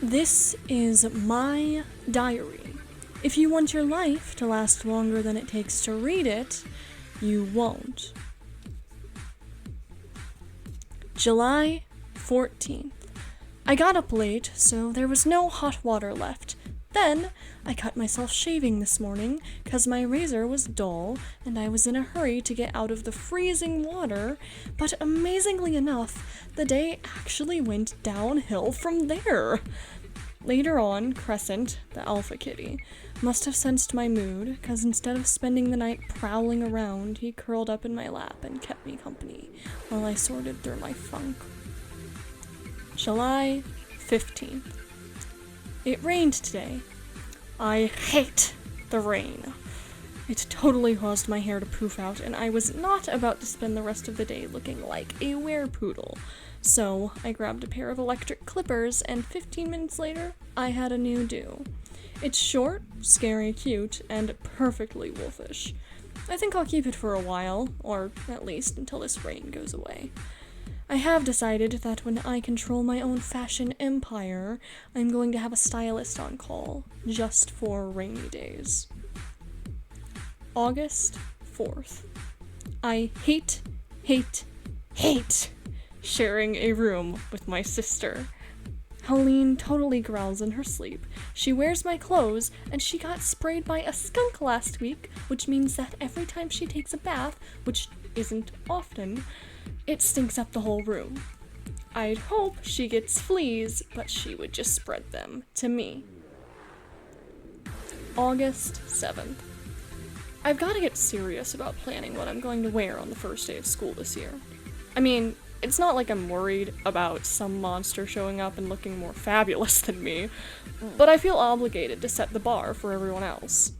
This is my diary. If you want your life to last longer than it takes to read it, you won't. July 14th. I got up late, so there was no hot water left. Then, I cut myself shaving this morning, 'cause my razor was dull, and I was in a hurry to get out of the freezing water, but amazingly enough, the day actually went downhill from there. Later on, Crescent, the alpha kitty, must have sensed my mood, 'cause instead of spending the night prowling around, he curled up in my lap and kept me company while I sorted through my funk. July 15th. It rained today. I hate the rain. It totally caused my hair to poof out, and I was not about to spend the rest of the day looking like a werepoodle. So I grabbed a pair of electric clippers, and 15 minutes later, I had a new do. It's short, scary, cute, and perfectly wolfish. I think I'll keep it for a while, or at least until this rain goes away. I have decided that when I control my own fashion empire, I'm going to have a stylist on call, just for rainy days. August 4th. I hate sharing a room with my sister. Helene totally growls in her sleep. She wears my clothes, and she got sprayed by a skunk last week, which means that every time she takes a bath, which isn't often, it stinks up the whole room. I'd hope she gets fleas, but she would just spread them to me. August 7th. I've got to get serious about planning what I'm going to wear on the first day of school this year. I mean, it's not like I'm worried about some monster showing up and looking more fabulous than me, but I feel obligated to set the bar for everyone else.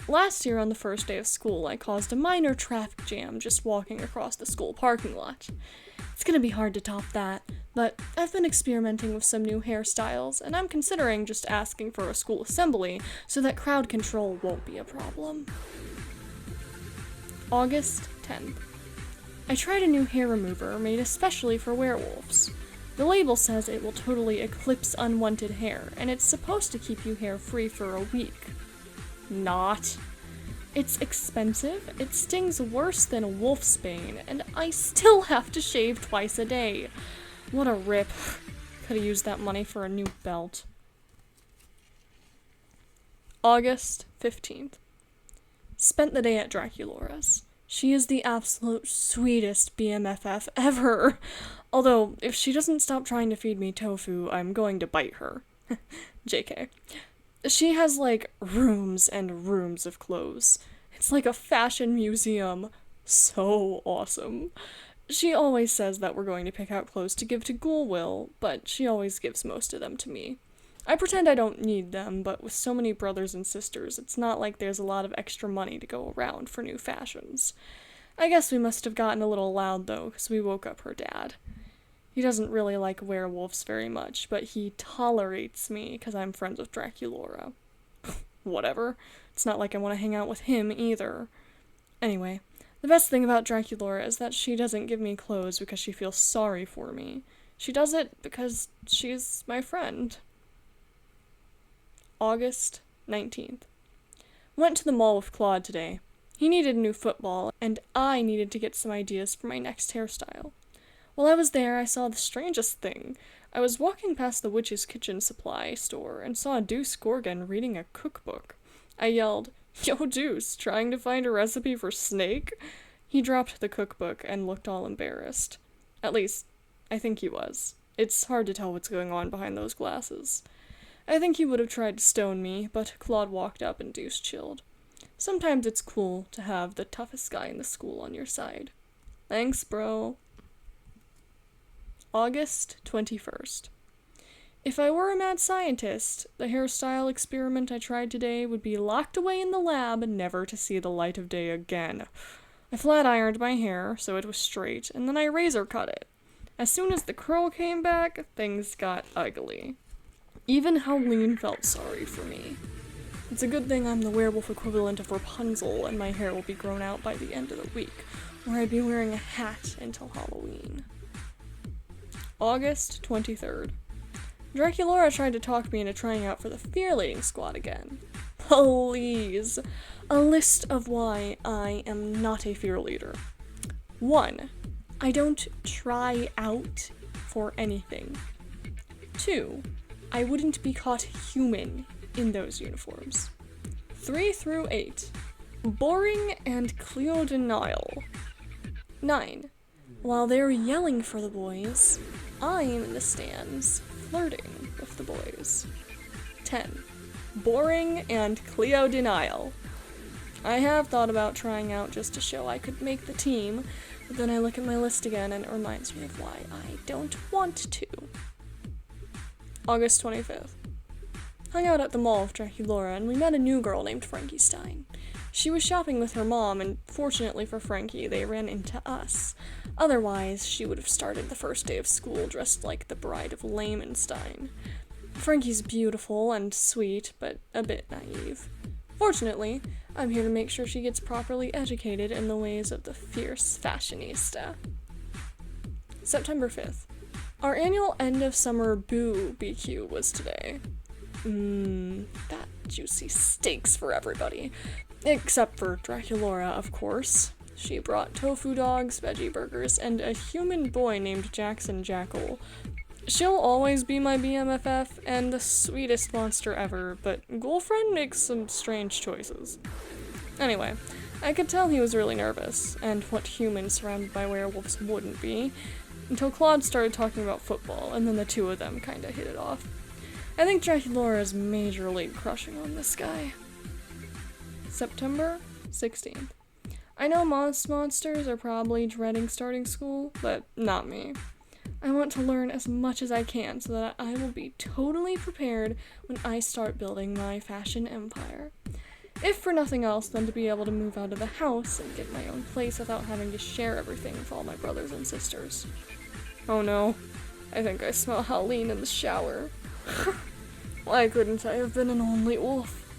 Last year on the first day of school, I caused a minor traffic jam just walking across the school parking lot. It's gonna be hard to top that, but I've been experimenting with some new hairstyles, and I'm considering just asking for a school assembly so that crowd control won't be a problem. August 10th. I tried a new hair remover made especially for werewolves. The label says it will totally eclipse unwanted hair, and it's supposed to keep you hair-free for a week. Not. It's expensive, it stings worse than a wolf's bane, and I still have to shave twice a day. What a rip. Could've used that money for a new belt. August 15th. Spent the day at Draculaura's. She is the absolute sweetest BMFF ever. Although, if she doesn't stop trying to feed me tofu, I'm going to bite her. JK. She has, rooms and rooms of clothes. It's like a fashion museum. So awesome. She always says that we're going to pick out clothes to give to Ghoulwill, but she always gives most of them to me. I pretend I don't need them, but with so many brothers and sisters, it's not like there's a lot of extra money to go around for new fashions. I guess we must have gotten a little loud, though, because we woke up her dad. He doesn't really like werewolves very much, but he tolerates me because I'm friends with Draculaura. Whatever. It's not like I want to hang out with him either. Anyway, the best thing about Draculaura is that she doesn't give me clothes because she feels sorry for me. She does it because she's my friend. August 19th. Went to the mall with Claude today. He needed a new football, and I needed to get some ideas for my next hairstyle. While I was there, I saw the strangest thing. I was walking past the Witch's Kitchen supply store and saw Deuce Gorgon reading a cookbook. I yelled, "Yo, Deuce, trying to find a recipe for snake?" He dropped the cookbook and looked all embarrassed. At least, I think he was. It's hard to tell what's going on behind those glasses. I think he would have tried to stone me, but Claude walked up and Deuce chilled. Sometimes it's cool to have the toughest guy in the school on your side. Thanks, bro. August 21st. If I were a mad scientist, the hairstyle experiment I tried today would be locked away in the lab and never to see the light of day again. I flat ironed my hair so it was straight, and then I razor cut it. As soon as the curl came back, things got ugly. Even Helene felt sorry for me. It's a good thing I'm the werewolf equivalent of Rapunzel, and my hair will be grown out by the end of the week, or I'd be wearing a hat until Halloween. August 23rd. Draculaura tried to talk me into trying out for the fear leading squad again. Please. A list of why I am not a fear leader. 1. I don't try out for anything. 2. I wouldn't be caught human in those uniforms. 3 through 8. Boring and Clawdeen. 9. While they're yelling for the boys, I'm in the stands flirting with the boys. 10. Boring and Clawdeen. I have thought about trying out just to show I could make the team, but then I look at my list again and it reminds me of why I don't want to. August 25th. Hung out at the mall with Draculaura and we met a new girl named Frankie Stein. She was shopping with her mom and fortunately for Frankie, they ran into us. Otherwise, she would have started the first day of school dressed like the bride of Lehmanstein. Frankie's beautiful and sweet, but a bit naive. Fortunately, I'm here to make sure she gets properly educated in the ways of the fierce fashionista. September 5th. Our annual end of summer Boo BQ was today. That juicy steaks for everybody. Except for Draculaura, of course. She brought tofu dogs, veggie burgers, and a human boy named Jackson Jackal. She'll always be my BMFF and the sweetest monster ever, but Ghoulfriend makes some strange choices. Anyway, I could tell he was really nervous, and what human surrounded by werewolves wouldn't be, until Claude started talking about football, and then the two of them kinda hit it off. I think Draculaura is majorly crushing on this guy. September 16th. I know most monsters are probably dreading starting school, but not me. I want to learn as much as I can so that I will be totally prepared when I start building my fashion empire. If for nothing else than to be able to move out of the house and get my own place without having to share everything with all my brothers and sisters. Oh no, I think I smell Halloween in the shower. Why couldn't I have been an only wolf?